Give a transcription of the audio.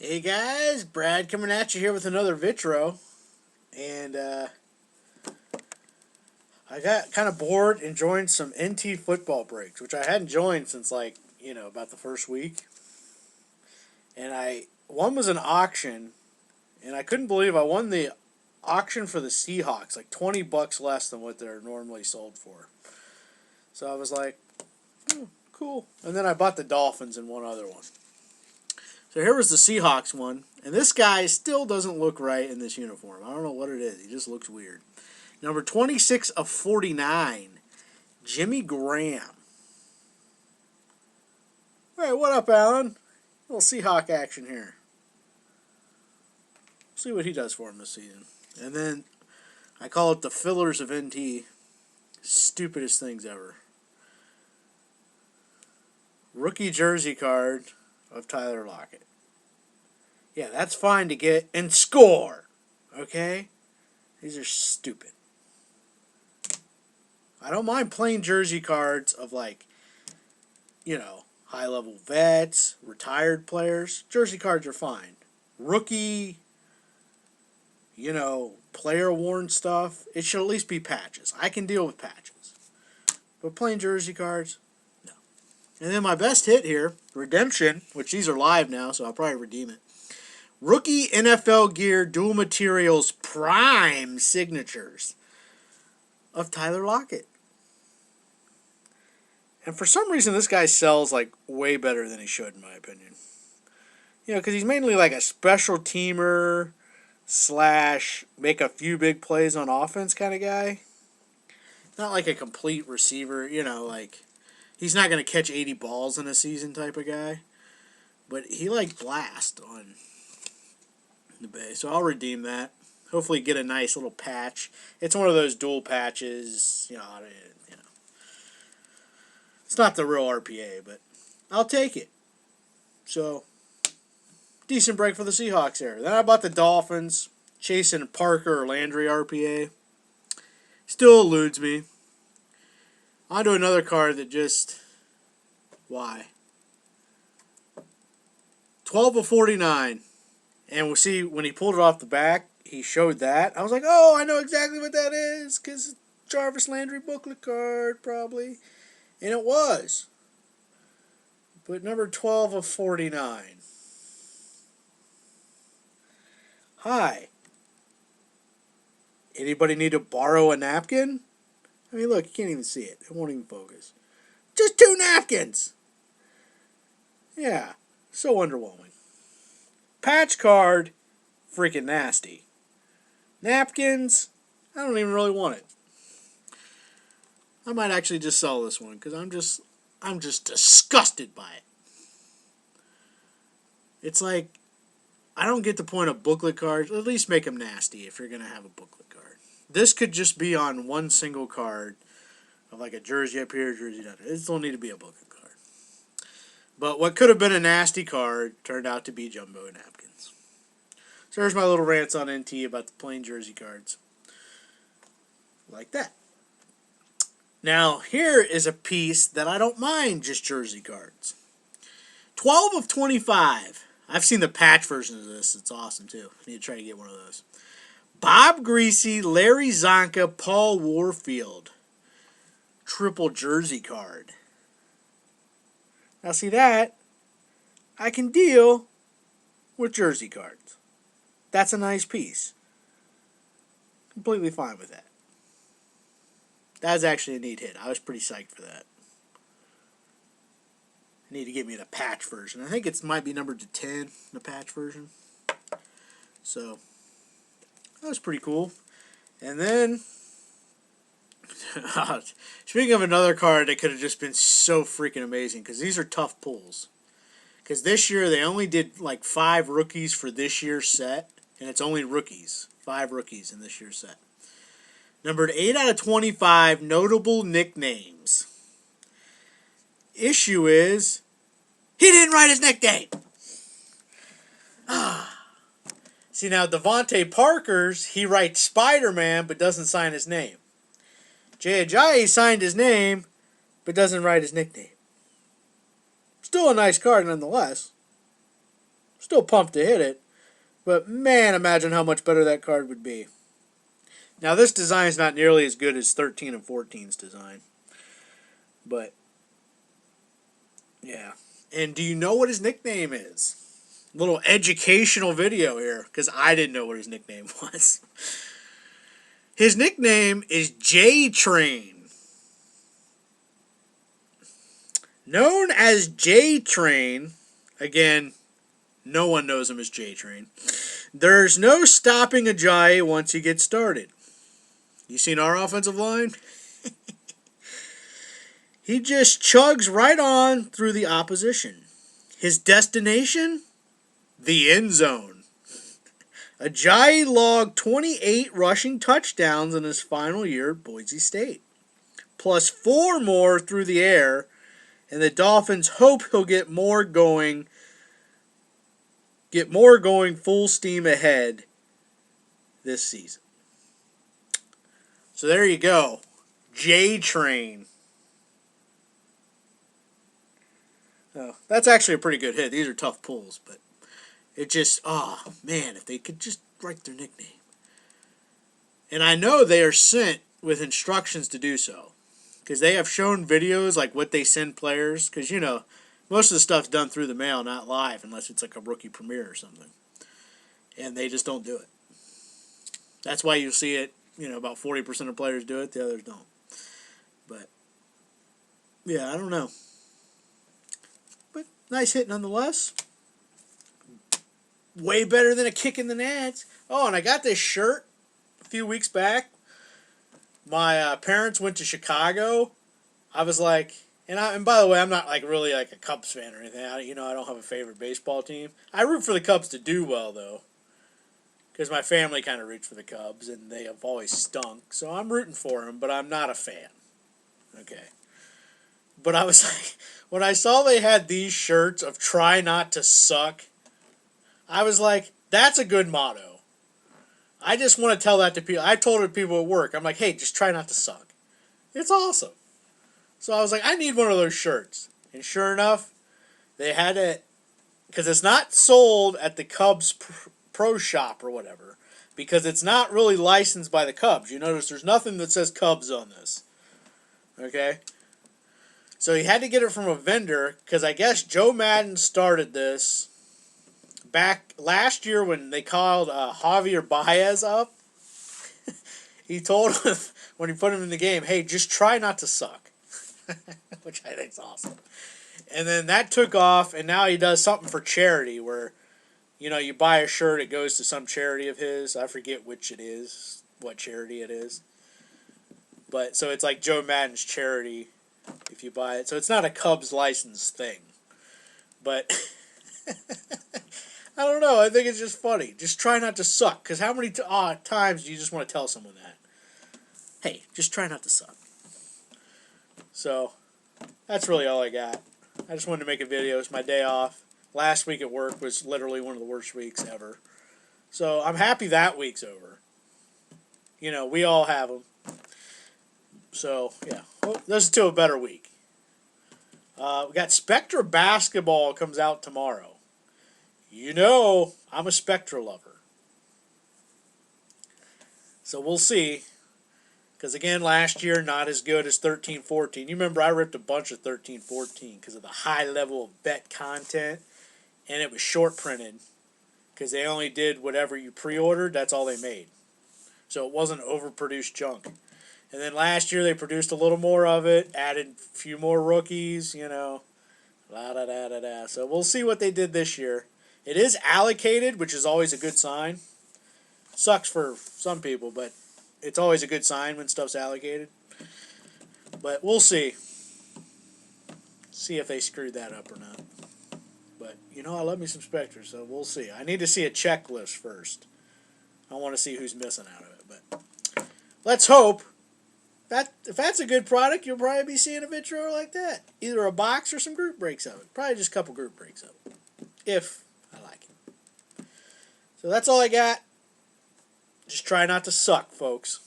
Hey guys, Brad coming at you here with another Vitro, and I got kind of bored and joined some NT football breaks, which I hadn't joined since about the first week, and one was an auction, and I couldn't believe I won the auction for the Seahawks, like $20 less than what they're normally sold for. So I was like, cool, and then I bought the Dolphins and one other one. So here was the Seahawks one, and this guy still doesn't look right in this uniform. I don't know what it is. He just looks weird. Number 26 of 49, Jimmy Graham. All right, what up, Alan? A little Seahawk action here. See what he does for him this season. And then I call it the fillers of NT. Stupidest things ever. Rookie jersey card of Tyler Lockett. Yeah, that's fine to get and score. Okay? These are stupid. I don't mind plain jersey cards of high-level vets, retired players. Jersey cards are fine. Rookie, player-worn stuff, it should at least be patches. I can deal with patches. But plain jersey cards, no. And then my best hit here, Redemption, which these are live now, so I'll probably redeem it. Rookie NFL Gear Dual Materials Prime Signatures of Tyler Lockett. And for some reason, this guy sells way better than he should, in my opinion. Because he's mainly like a special teamer / make a few big plays on offense kind of guy. Not like a complete receiver, he's not going to catch 80 balls in a season type of guy. But he blast on the bay. So I'll redeem that. Hopefully get a nice little patch. It's one of those dual patches, It's not the real RPA, but I'll take it. So, decent break for the Seahawks there. Then I bought the Dolphins, chasing Parker or Landry RPA. Still eludes me. On to another card that just... Why? 12 of 49. And we'll see, when he pulled it off the back, he showed that. I was like, oh, I know exactly what that is, because Jarvis Landry booklet card, probably. And it was. But number 12 of 49. Hi. Anybody need to borrow a napkin? I mean, look, you can't even see it. It won't even focus. Just 2 napkins! Yeah, so underwhelming. Patch card, freaking nasty. Napkins, I don't even really want it. I might actually just sell this one because I'm just disgusted by it. It's like, I don't get the point of booklet cards. At least make them nasty if you're going to have a booklet card. This could just be on one single card of like a jersey up here, jersey down there. It don't need to be a booklet card. But what could have been a nasty card turned out to be jumbo napkins. So there's my little rants on NT about the plain jersey cards. Like that. Now, here is a piece that I don't mind just jersey cards. 12 of 25. I've seen the patch version of this. It's awesome, too. I need to try to get one of those. Bob Greasy, Larry Zonka, Paul Warfield. Triple jersey card. Now, see that? I can deal with jersey cards. That's a nice piece. Completely fine with that. That was actually a neat hit. I was pretty psyched for that. I need to get me the patch version. I think it might be numbered to 10, the patch version. So, that was pretty cool. And then, speaking of another card that could have just been so freaking amazing, because these are tough pulls. Because this year, they only did 5 rookies for this year's set, and it's only rookies. 5 rookies in this year's set. Numbered 8 out of 25, notable nicknames. Issue is, he didn't write his nickname. See, now, Devontae Parker's, he writes Spider-Man, but doesn't sign his name. Jay Ajayi signed his name, but doesn't write his nickname. Still a nice card, nonetheless. Still pumped to hit it, but man, imagine how much better that card would be. Now, this design is not nearly as good as 13 and 14's design, but yeah. And do you know what his nickname is? Little educational video here, because I didn't know what his nickname was. His nickname is JTrain. Known as JTrain, again, no one knows him as JTrain. There's no stopping Ajayi once he gets started. You seen our offensive line? He just chugs right on through the opposition. His destination? The end zone. Ajayi logged 28 rushing touchdowns in his final year at Boise State, plus 4 more through the air, and the Dolphins hope he'll get more going full steam ahead this season. So there you go. JTrain. Oh, that's actually a pretty good hit. These are tough pulls, but it just, oh man, if they could just write their nickname. And I know they are sent with instructions to do so, because they have shown videos like what they send players, because you know, most of the stuff's done through the mail, not live, unless it's like a rookie premiere or something. And they just don't do it. That's why you see it, you know, about 40% of players do it, the others don't. But, yeah, I don't know. But, nice hit nonetheless. Way better than a kick in the nuts. Oh, and I got this shirt a few weeks back. My parents went to Chicago. I was like, and by the way, I'm not like really like a Cubs fan or anything. I don't have a favorite baseball team. I root for the Cubs to do well though, because my family kind of roots for the Cubs and they have always stunk. So I'm rooting for them, but I'm not a fan. Okay. But I was like, when I saw they had these shirts of "Try Not to Suck," I was like, that's a good motto. I just want to tell that to people. I told it to people at work. I'm like, hey, just try not to suck. It's awesome. So I was like, I need one of those shirts. And sure enough, they had it, because it's not sold at the Cubs Pro Shop or whatever, because it's not really licensed by the Cubs. You notice there's nothing that says Cubs on this. Okay? So he had to get it from a vendor, because I guess Joe Madden started this back last year when they called Javier Baez up. He told him, when he put him in the game, hey, just try not to suck. Which I think is awesome. And then that took off, and now he does something for charity where, you know, you buy a shirt, it goes to some charity of his. I forget which it is, what charity it is. But, so it's like Joe Madden's charity if you buy it. So it's not a Cubs licensed thing. But I don't know. I think it's just funny. Just try not to suck. Because how many times do you just want to tell someone that? Hey, just try not to suck. So, that's really all I got. I just wanted to make a video. It's my day off. Last week at work was literally one of the worst weeks ever. So, I'm happy that week's over. You know, we all have them. So, yeah. Well, this is to a better week. We got Spectra Basketball comes out tomorrow. You know, I'm a Spectra lover. So, we'll see. Because, again, last year, not as good as 13-14. You remember I ripped a bunch of 13-14 because of the high level of bet content. And it was short printed. Because they only did whatever you pre-ordered. That's all they made. So it wasn't overproduced junk. And then last year they produced a little more of it. Added a few more rookies, you know. La-da-da-da-da. So we'll see what they did this year. It is allocated, which is always a good sign. Sucks for some people, but it's always a good sign when stuff's allocated. But we'll see. See if they screwed that up or not. But, you know, I love me some Spectres, so we'll see. I need to see a checklist first. I want to see who's missing out of it. But let's hope. If that's a good product, you'll probably be seeing a video like that. Either a box or some group breaks of it. Probably just a couple group breaks of it. If I like it. So that's all I got. Just try not to suck, folks.